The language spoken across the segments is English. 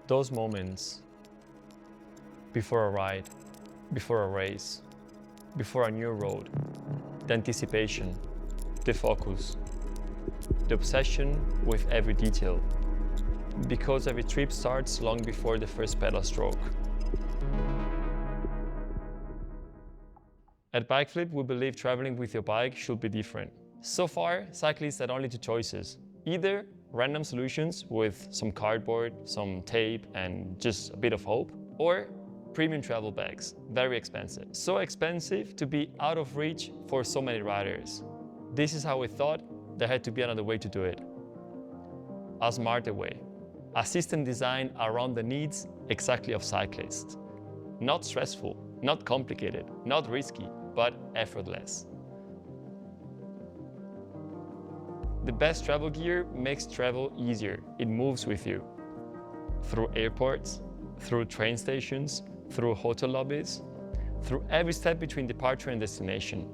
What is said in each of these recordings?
Those moments before a ride, before a race, before a new road, the anticipation, the focus, the obsession with every detail, because every trip starts long before the first pedal stroke. At Bikeflip, we believe traveling with your bike should be different. So far, cyclists had only two choices: either random solutions with some cardboard, some tape, and just a bit of hope, or premium travel bags, very expensive. So expensive to be out of reach for so many riders. This is how we thought there had to be another way to do it. A smarter way. A system designed around the needs exactly of cyclists. Not stressful, not complicated, not risky, but effortless. The best travel gear makes travel easier. It moves with you. Through airports, through train stations, through hotel lobbies, through every step between departure and destination.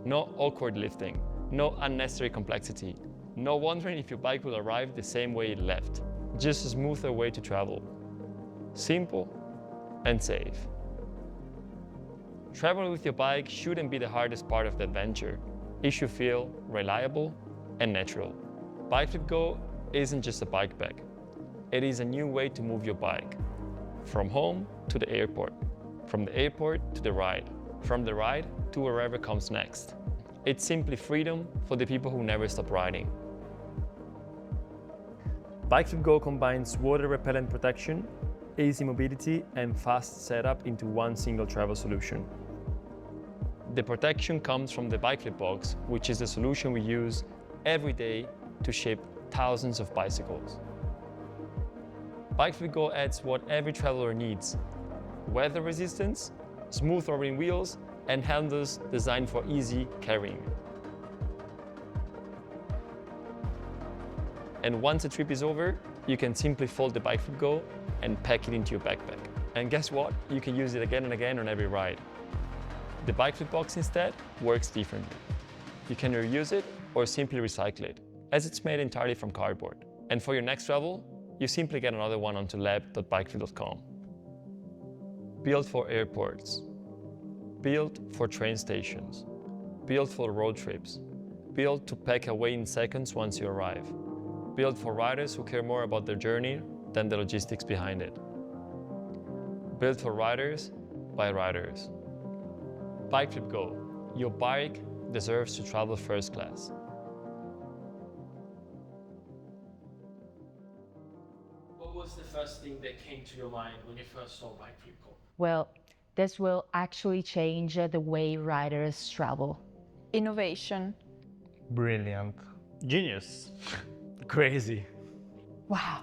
No awkward lifting, no unnecessary complexity, no wondering if your bike will arrive the same way it left. Just a smoother way to travel. Simple and safe. Traveling with your bike shouldn't be the hardest part of the adventure. It should feel reliable and natural. Bikeflip Go isn't just a bike bag. It is a new way to move your bike. From home to the airport, from the airport to the ride, from the ride to wherever comes next. It's simply freedom for the people who never stop riding. Bikeflip Go combines water repellent protection, easy mobility, and fast setup into one single travel solution. The protection comes from the Bikeflip Box, which is the solution we use every day to ship thousands of bicycles. Bikeflip Go adds what every traveler needs: weather resistance, smooth rolling wheels, and handles designed for easy carrying. And once the trip is over, you can simply fold the Bikeflip Go and pack it into your backpack. And guess what? You can use it again and again on every ride. The Bikeflip Box instead works differently. You can reuse it or simply recycle it, as it's made entirely from cardboard. And for your next travel, you simply get another one onto lab.bikeflip.com. Built for airports, built for train stations, built for road trips, built to pack away in seconds once you arrive, built for riders who care more about their journey than the logistics behind it. Built for riders by riders. Bikeflip Go. Your bike deserves to travel first class. What was the first thing that came to your mind when you first saw Bikeflip Go? Well, this will actually change the way riders travel. Innovation. Brilliant. Genius. Crazy. Wow.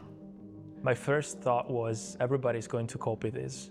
My first thought was everybody's going to copy this.